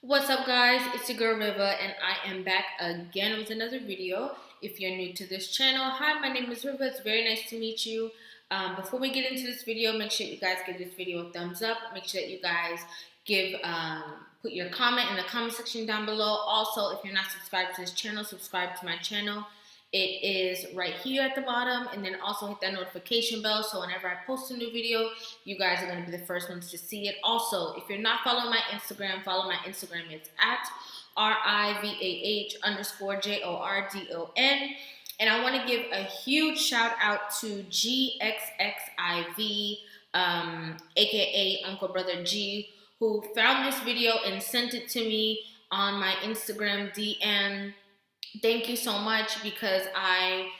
What's up, guys? It's your girl Rivah, and I am back again with another video. If you're new to this channel, hi, my name is Rivah. It's very nice to meet you. Before we get into this video, make sure you guys give this video a thumbs up. Make sure that you guys put your comment in the comment section down below. Also, if you're not subscribed to this channel, subscribe to my channel. It is right here at the bottom, and then also hit that notification bell so whenever I post a new video, you guys are going to be the first ones to see it. Also, if you're not following my Instagram, follow my Instagram. It's at RIVAH_JORDON. And I want to give a huge shout out to GXXIV, aka Uncle Brother G, who found this video and sent it to me on my Instagram DM. Thank you so much, because I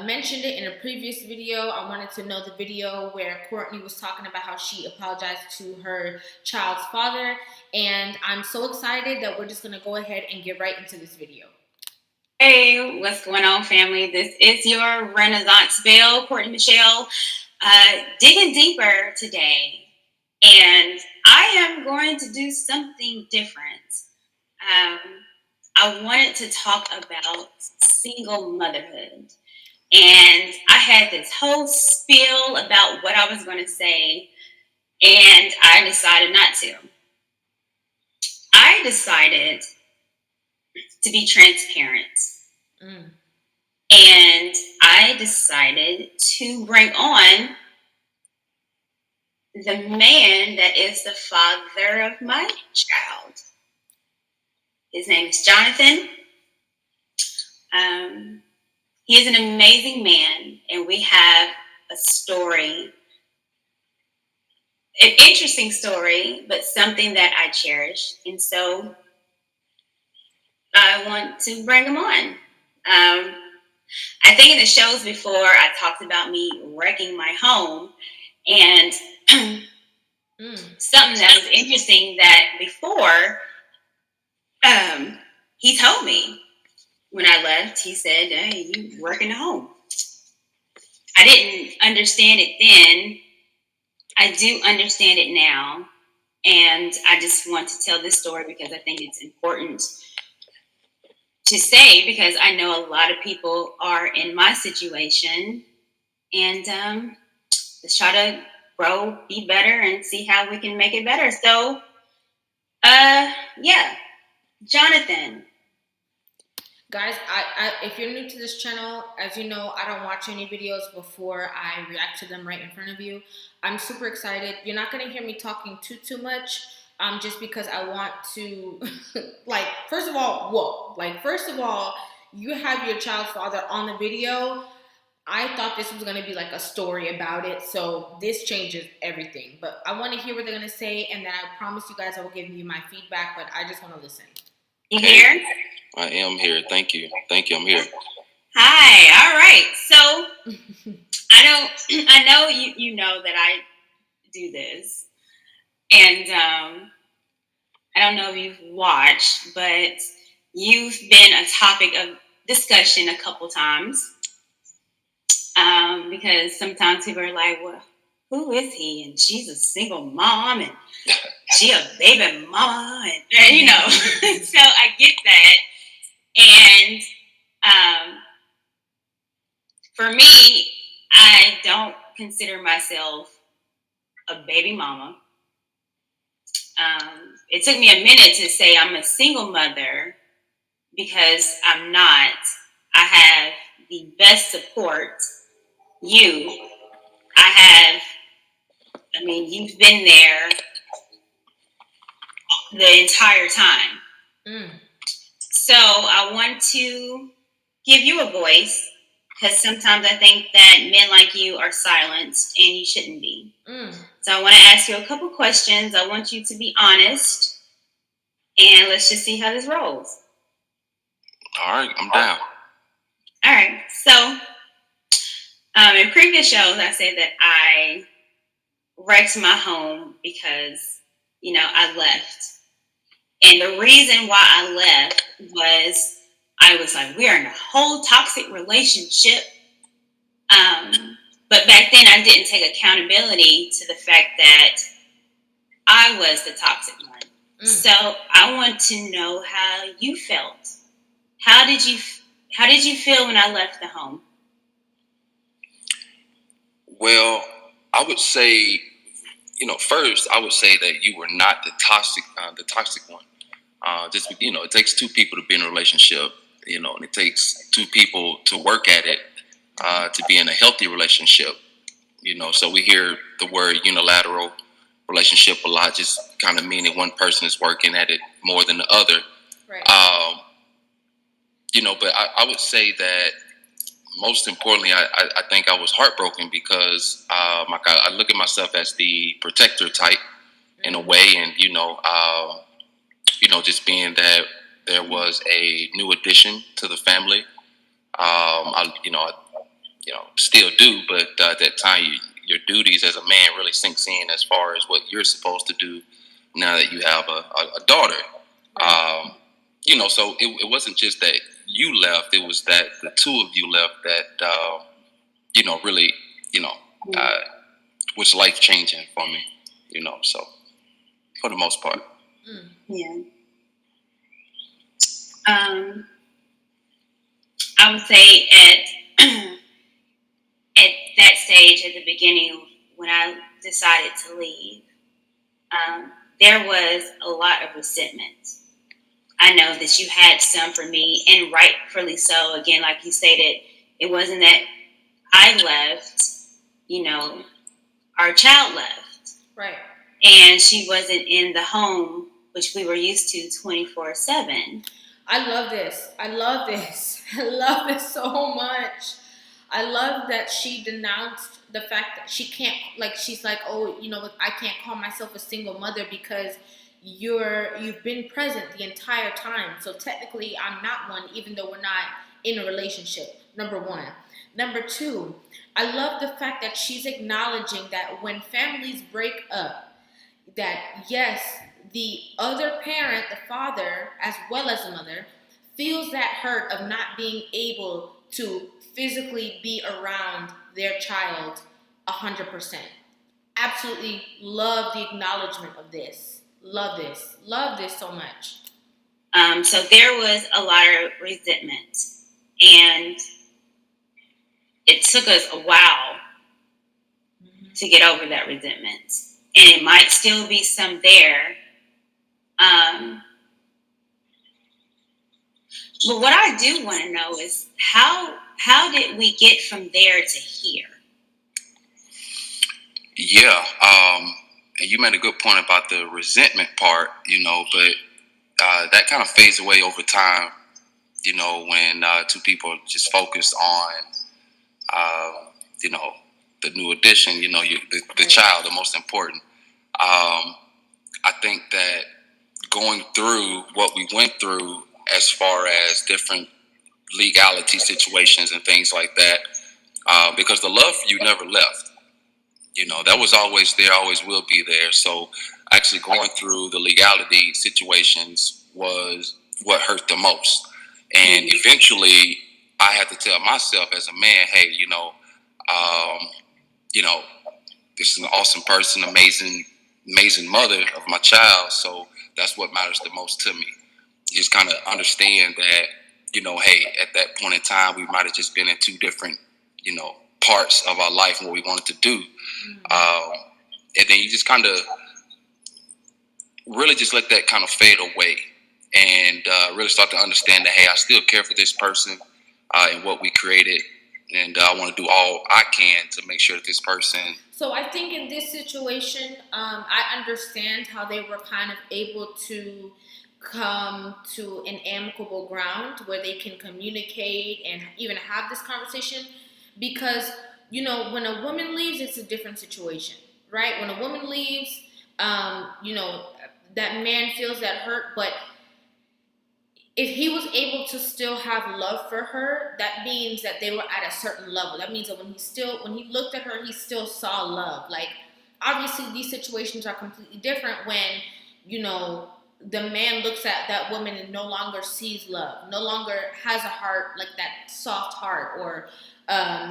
mentioned it in a previous video. I wanted to know the video where Courtney was talking about how she apologized to her child's father, and I'm so excited that we're just going to go ahead and get right into this video. Hey, what's going on, family? This is your Renaissance Belle, Courtney Michelle, digging deeper today, and I am going to do something different. I wanted to talk about single motherhood, and I had this whole spiel about what I was going to say, and I decided not to. I decided to be transparent. And I decided to bring on the man that is the father of my child. His name is Jonathan. He is an amazing man, and we have a story, an interesting story, but something that I cherish. And so I want to bring him on. I think in the shows before, I talked about me wrecking my home, and something that was interesting that before, he told me when I left, he said, "Hey, you wrecking the home." I didn't understand it then. I do understand it now, and I just want to tell this story because I think it's important to say, because I know a lot of people are in my situation, and let's try to grow, be better, and see how we can make it better. So, yeah, Jonathan. Guys, if you're new to this channel, as you know, I don't watch any videos before I react to them right in front of you. I'm super excited. You're not going to hear me talking too much, just because I want to, first of all, you have your child's father on the video. I thought this was going to be like a story about it, so this changes everything. But I want to hear what they're going to say, and then I promise you guys I will give you my feedback, but I just want to listen. You here? I am here. Thank you. I'm here. Hi. All right. So I know you know that I do this, and I don't know if you've watched, but you've been a topic of discussion a couple times, because sometimes people are like, "Well, who is he?" And she's a single mom, and she a baby mama, and you know. So I get that. And for me, I don't consider myself a baby mama. It took me a minute to say I'm a single mother, because I'm not. I have the best support. You've been there the entire time. So I want to give you a voice, because sometimes I think that men like you are silenced, and you shouldn't be. So I want to ask you a couple questions. I want you to be honest, and let's just see how this rolls. All right, I'm down. All right. So in previous shows, I said that I wrecked my home because, I left. And the reason why I left was I was like, we are in a whole toxic relationship. But back then I didn't take accountability to the fact that I was the toxic one. So I want to know how you felt. How did you feel when I left the home? Well, I would say, first I would say that you were not the toxic one. Just it takes two people to be in a relationship. And it takes two people to work at it to be in a healthy relationship. So we hear the word unilateral relationship a lot, just kind of meaning one person is working at it more than the other. Right. But I would say that most importantly, I think I was heartbroken because I look at myself as the protector type in a way, and just being that there was a new addition to the family. I still do, but at that time, your duties as a man really sinks in as far as what you're supposed to do now that you have a daughter. So it wasn't just that you left; it was that the two of you left that really, uh, was life changing for me. So for the most part. Yeah. I would say at that stage, at the beginning, when I decided to leave, there was a lot of resentment. I know that you had some for me, and rightfully so. Again, like you stated, it wasn't that I left, our child left. Right. And she wasn't in the home, which we were used to 24/7. I love this. I love this. I love this so much. I love that she denounced the fact that she can't, like, she's like, oh, I can't call myself a single mother because you've been present the entire time. So technically, I'm not one, even though we're not in a relationship. Number one. Number two, I love the fact that she's acknowledging that when families break up, that yes, the other parent, the father, as well as the mother, feels that hurt of not being able to physically be around their child 100%. Absolutely love the acknowledgement of this. Love this. Love this so much. So there was a lot of resentment, and it took us a while to get over that resentment. And it might still be some there. But what I do want to know is how did we get from there to here? Yeah, and you made a good point about the resentment part, but that kind of fades away over time, when two people are just focused on, uh, you know, the new addition, the child, the most important. I think that going through what we went through as far as different legality situations and things like that, because the love for you never left. That was always there, always will be there. So actually going through the legality situations was what hurt the most. And eventually I had to tell myself as a man, hey, um, you know, this is an awesome person, amazing mother of my child. So that's what matters the most to me. Just kind of understand that, hey, at that point in time, we might have just been in two different, parts of our life and what we wanted to do. And then you just kind of really just let that kind of fade away and really start to understand that, hey, I still care for this person and what we created. And I want to do all I can to make sure that this person. So I think in this situation, I understand how they were kind of able to come to an amicable ground where they can communicate and even have this conversation, because when a woman leaves, it's a different situation, right? When a woman leaves, that man feels that hurt, but if he was able to still have love for her, that means that they were at a certain level. That means that when he looked at her, he still saw love. Like, obviously these situations are completely different when, the man looks at that woman and no longer sees love, no longer has a heart, like that soft heart, or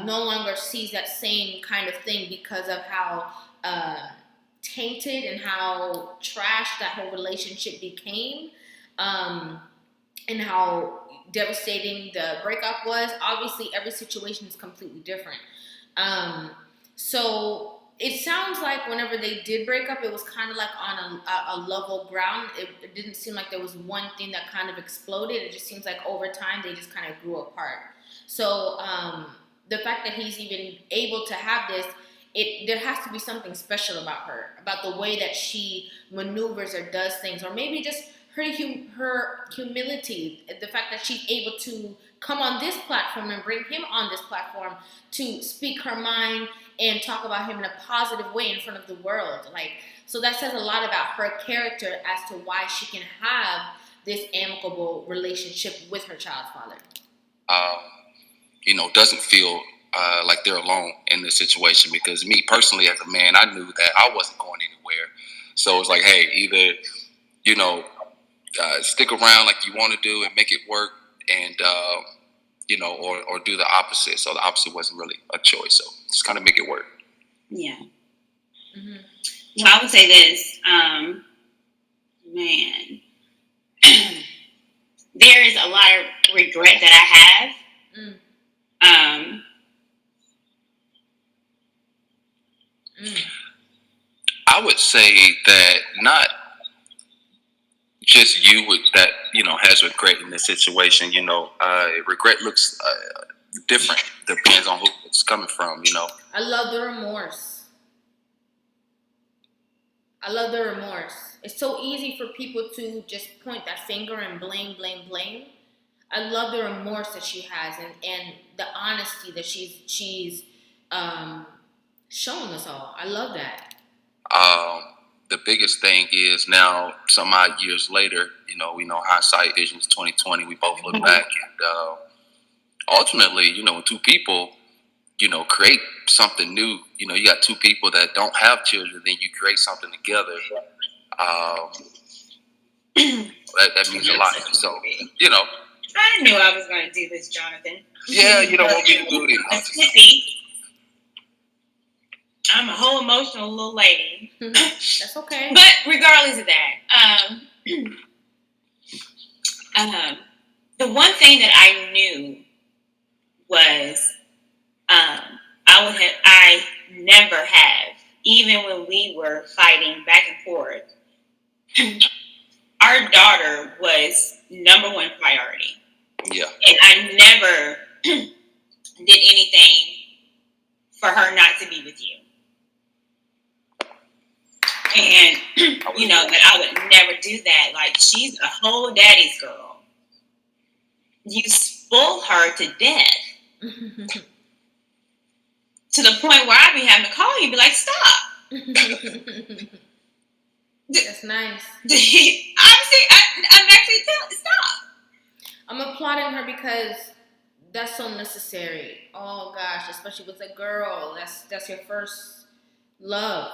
no longer sees that same kind of thing because of how tainted and how trash that whole relationship became, and how devastating the breakup was. Obviously, every situation is completely different. Um, so it sounds like whenever they did break up, it was kind of like on a level ground. It didn't seem like there was one thing that kind of exploded. It just seems like over time they just kind of grew apart. So the fact that he's even able to have this, there has to be something special about her, about the way that she maneuvers or does things, or maybe just her humility, the fact that she's able to come on this platform and bring him on this platform to speak her mind and talk about him in a positive way in front of the world. Like, so that says a lot about her character as to why she can have this amicable relationship with her child's father. Doesn't feel like they're alone in this situation, because me personally as a man, I knew that I wasn't going anywhere. So it's like, hey, either, stick around like you want to do and make it work, and, or do the opposite. So the opposite wasn't really a choice. So just kind of make it work. Yeah. Mm-hmm. Well, I would say this, man, there is a lot of regret that I have. I would say that not just you with that, has regret in this situation. Regret looks different. Depends on who it's coming from, I love the remorse. It's so easy for people to just point that finger and blame. I love the remorse that she has, and the honesty that she's showing us all. I love that. The biggest thing is now, some odd years later, we know hindsight vision is 2020. We both look back, and ultimately, when two people, create something new, you got two people that don't have children, then you create something together. That means a lot. So, I knew I was going to do this, Jonathan. Yeah, you don't want me to do it. I'm a whole emotional little lady. That's okay. But regardless of that, the one thing that I knew was I never have, even when we were fighting back and forth, our daughter was number one priority. Yeah. And I never did anything for her not to be with you. And, that I would never do that. Like, she's a whole daddy's girl. You spoil her to death. To the point where I be having to call you and be like, stop. That's nice. I'm actually telling stop. I'm applauding her because that's so necessary. Oh gosh, especially with a girl. That's your first love,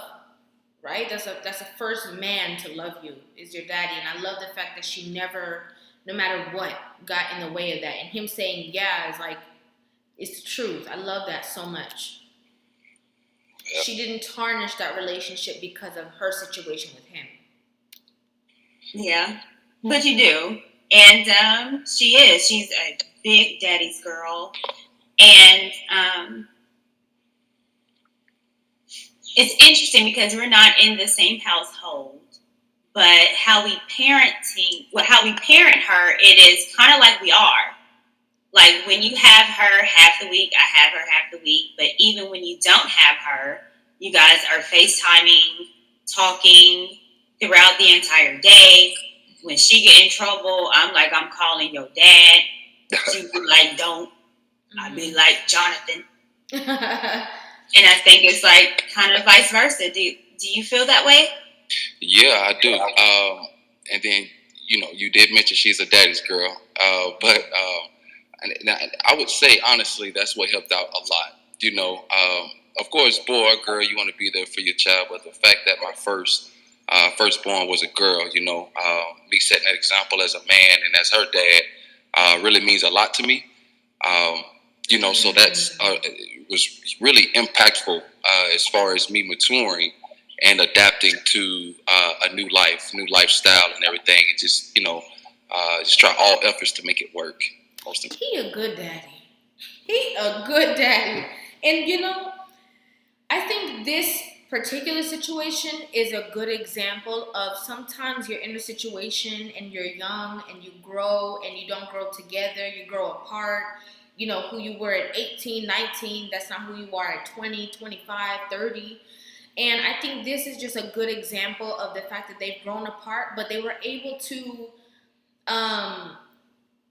right? That's a first man to love you is your daddy, and I love the fact that she never, no matter what, got in the way of that. And him saying yeah is like, it's the truth. I love that so much. Yep. She didn't tarnish that relationship because of her situation with him. Yeah, but you do. And she's a big daddy's girl. And it's interesting because we're not in the same household, but how we parent her, it is kind of like we are. Like, when you have her half the week, I have her half the week. But even when you don't have her, you guys are FaceTiming, talking throughout the entire day. When she get in trouble, I'm like, I'm calling your dad. She be like, don't. I'd be like, Jonathan. And I think it's like kind of vice versa. Do you feel that way? Yeah, I do. And then, you did mention she's a daddy's girl. But I would say, honestly, that's what helped out a lot. Of course, boy or girl, you want to be there for your child. But the fact that my firstborn was a girl, me setting that example as a man and as her dad really means a lot to me. So that's it was really impactful as far as me maturing and adapting to a new lifestyle and everything, and just just try all efforts to make it work. He a good daddy. He a good daddy. And I think this particular situation is a good example of sometimes you're in a situation and you're young and you grow and you don't grow together, you grow apart. Who you were at 18, 19, that's not who you are at 20, 25, 30. And I think this is just a good example of the fact that they've grown apart, but they were able to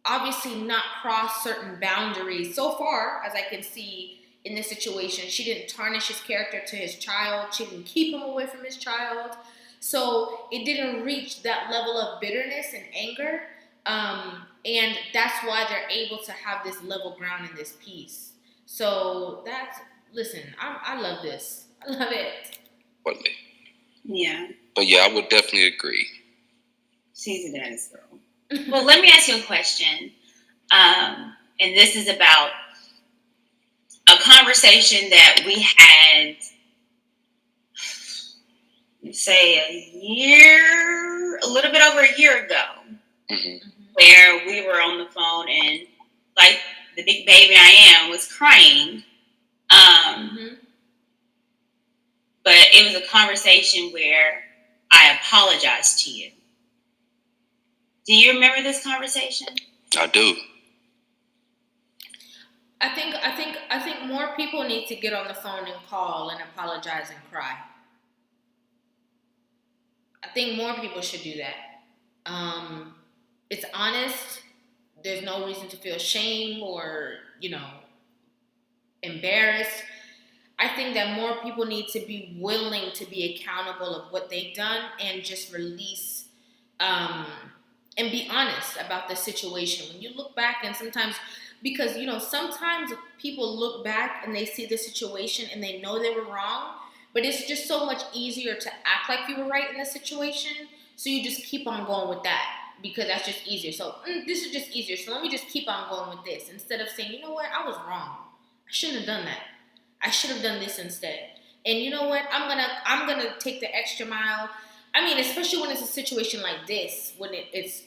obviously not cross certain boundaries. So far, as I can see in this situation, she didn't tarnish his character to his child. She didn't keep him away from his child. So it didn't reach that level of bitterness and anger. And that's why they're able to have this level ground in this piece. So listen, I love this. I love it. Yeah. But yeah, I would definitely agree. She's a daddy's girl. Well, let me ask you a question. And this is about a conversation that we had, say, a little bit over a year ago, where we were on the phone and, like the big baby I am, was crying. But it was a conversation where I apologized to you. Do you remember this conversation? I do. I think more people need to get on the phone and call and apologize and cry. I think more people should do that. It's honest. There's no reason to feel shame or, embarrassed. I think that more people need to be willing to be accountable of what they've done and just release and be honest about the situation. When you look back, and sometimes, because sometimes people look back and they see the situation and they know they were wrong, but it's just so much easier to act like you were right in the situation, so you just keep on going with that because that's just easier. So this is just easier, so let me just keep on going with this instead of saying, you know what, I was wrong, I shouldn't have done that, I should have done this instead. And you know what, I'm gonna take the extra mile. I mean, especially when it's a situation like this, when it's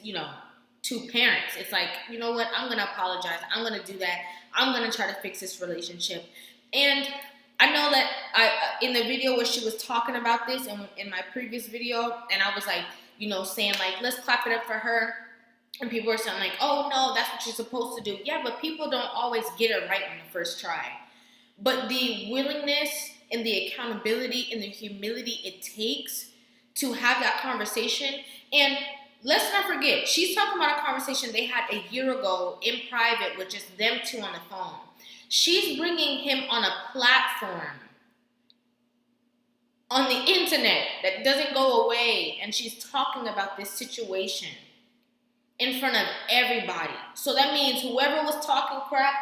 two parents. It's like, you know what, I'm going to apologize. I'm going to do that. I'm going to try to fix this relationship. And I know that in the video where she was talking about this and in my previous video, and I was like, saying like, let's clap it up for her. And people were saying like, oh no, that's what you're supposed to do. Yeah, but people don't always get it right on the first try. But the willingness and the accountability and the humility it takes to have that conversation. And let's not forget, she's talking about a conversation they had a year ago in private with just them two on the phone. She's bringing him on a platform on the internet that doesn't go away, and she's talking about this situation in front of everybody. So that means whoever was talking crap,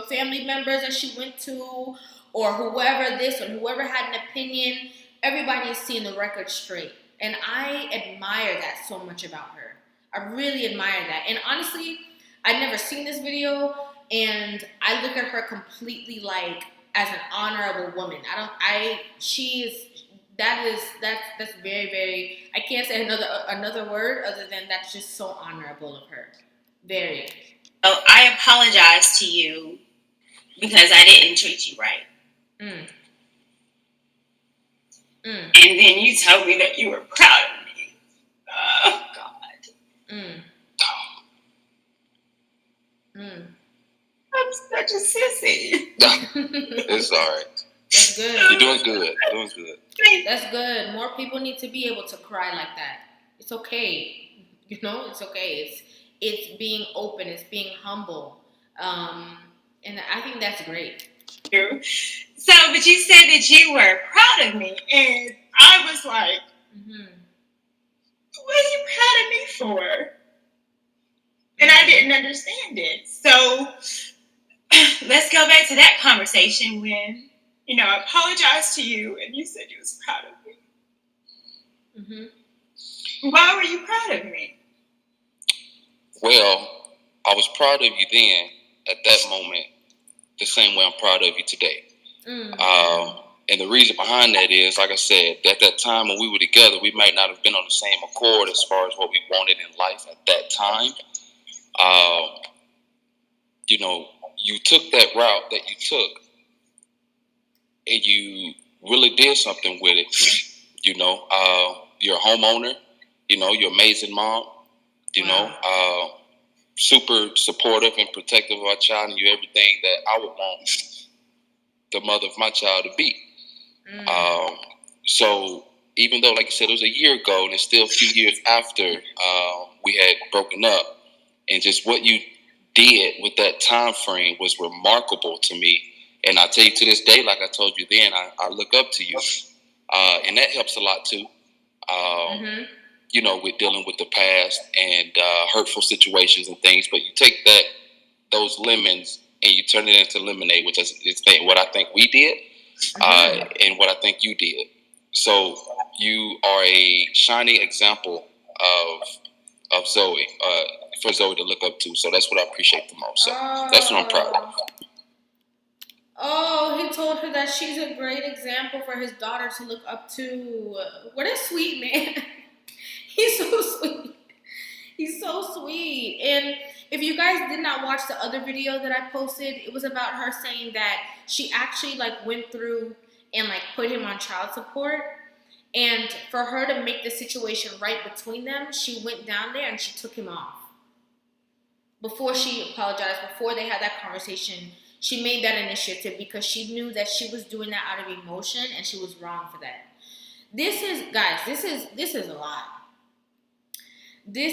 family members that she went to, or whoever this or whoever had an opinion, everybody is seeing the record straight. And I admire that so much about her. I really admire that. And honestly, I'd never seen this video, and I look at her completely like as an honorable woman. That's very, very, I can't say another word other than that's just so honorable of her. Very. Oh, I apologize to you because I didn't treat you right. And then you told me that you were proud of me. Oh, God. I'm such a sissy. It's all right. That's good. You're doing good. Doing good. That's good. More people need to be able to cry like that. It's okay. It's okay. It's being open. It's being humble. And I think that's great. True. So, but you said that you were proud of me, and I was like, what are you proud of me for? And I didn't understand it. So, let's go back to that conversation when, I apologized to you, and you said you was proud of me. Why were you proud of me? Well, I was proud of you then, at that moment, the same way I'm proud of you today. And the reason behind that is, like I said, at that time when we were together, we might not have been on the same accord as far as what we wanted in life at that time. You know, you took that route that you took, and you really did something with it. You know, you're a homeowner. You know, you're an amazing mom. You know, super supportive and protective of our child, and you're everything that I would want the mother of my child to be. So even though, like I said, it was a year ago, and it's still a few years after we had broken up, and just what you did with that time frame was remarkable to me. And I tell you to this day, like I told you then, I look up to you, and that helps a lot too. You know, with dealing with the past and hurtful situations and things. But you take those lemons and you turn it into lemonade, which is what I think we did, and what I think you did. So you are a shining example of Zoe, for Zoe to look up to. So that's what I appreciate the most. So that's what I'm proud of. Oh, he told her that she's a great example for his daughter to look up to. What a sweet man. He's so sweet. He's so sweet. And if you guys did not watch the other video that I posted, it was about her saying that she actually like went through and like put him on child support. And for her to make the situation right between them, she went down there and she took him off. Before she apologized, before they had that conversation, she made that initiative because she knew that she was doing that out of emotion and she was wrong for that. This is, guys, this is a lot. This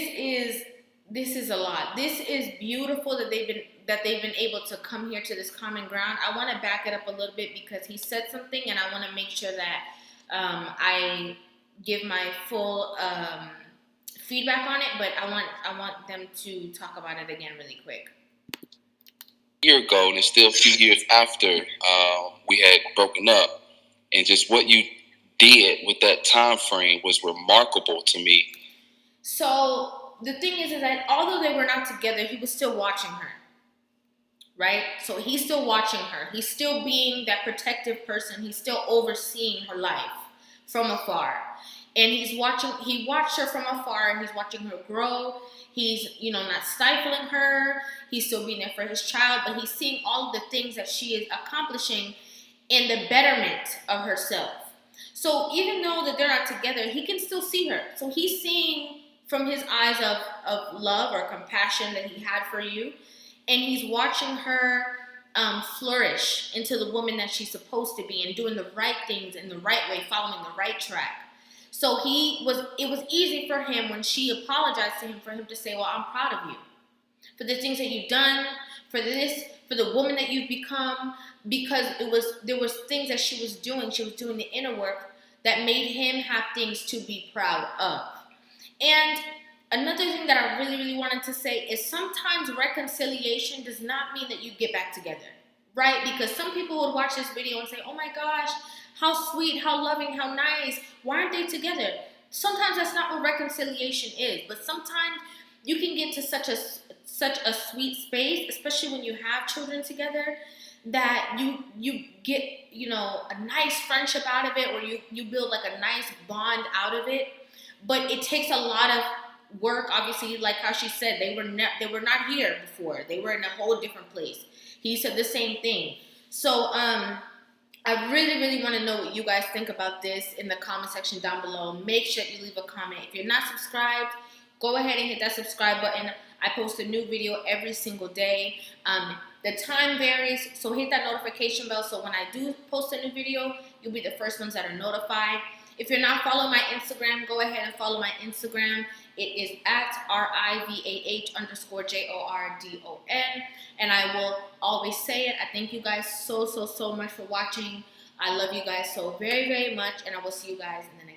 is a lot. This is beautiful that they've been able to come here to this common ground. I want to back it up a little bit because he said something, and I want to make sure that I give my full feedback on it. But I want them to talk about it again really quick. A year ago, and it's still a few years after we had broken up, and just what you did with that time frame was remarkable to me. So the thing is that although they were not together, he was still watching her, right? So he's still watching her. He's still being that protective person. He's still overseeing her life from afar. And he watched her from afar, and he's watching her grow. He's, not stifling her. He's still being there for his child, but he's seeing all of the things that she is accomplishing in the betterment of herself. So even though that they're not together, he can still see her. So he's seeing from his eyes of love or compassion that he had for you. And he's watching her flourish into the woman that she's supposed to be and doing the right things in the right way, following the right track. So it was easy for him when she apologized to him for him to say, well, I'm proud of you for the things that you've done, for the woman that you've become, because there was things that she was doing the inner work that made him have things to be proud of. And another thing that I really, really wanted to say is sometimes reconciliation does not mean that you get back together, right? Because some people would watch this video and say, oh my gosh, how sweet, how loving, how nice. Why aren't they together? Sometimes that's not what reconciliation is. But sometimes you can get to such a sweet space, especially when you have children together, that you get, a nice friendship out of it, or you build like a nice bond out of it. But it takes a lot of work, obviously, like how she said, they were not here before. They were in a whole different place. He said the same thing. So I really, really want to know what you guys think about this in the comment section down below. Make sure you leave a comment. If you're not subscribed, go ahead and hit that subscribe button. I post a new video every single day. The time varies, so hit that notification bell so when I do post a new video, you'll be the first ones that are notified. If you're not following my Instagram, go ahead and follow my Instagram. It is at RIVAH_JORDON. And I will always say it. I thank you guys so much for watching. I love you guys so very, very much. And I will see you guys in the next video.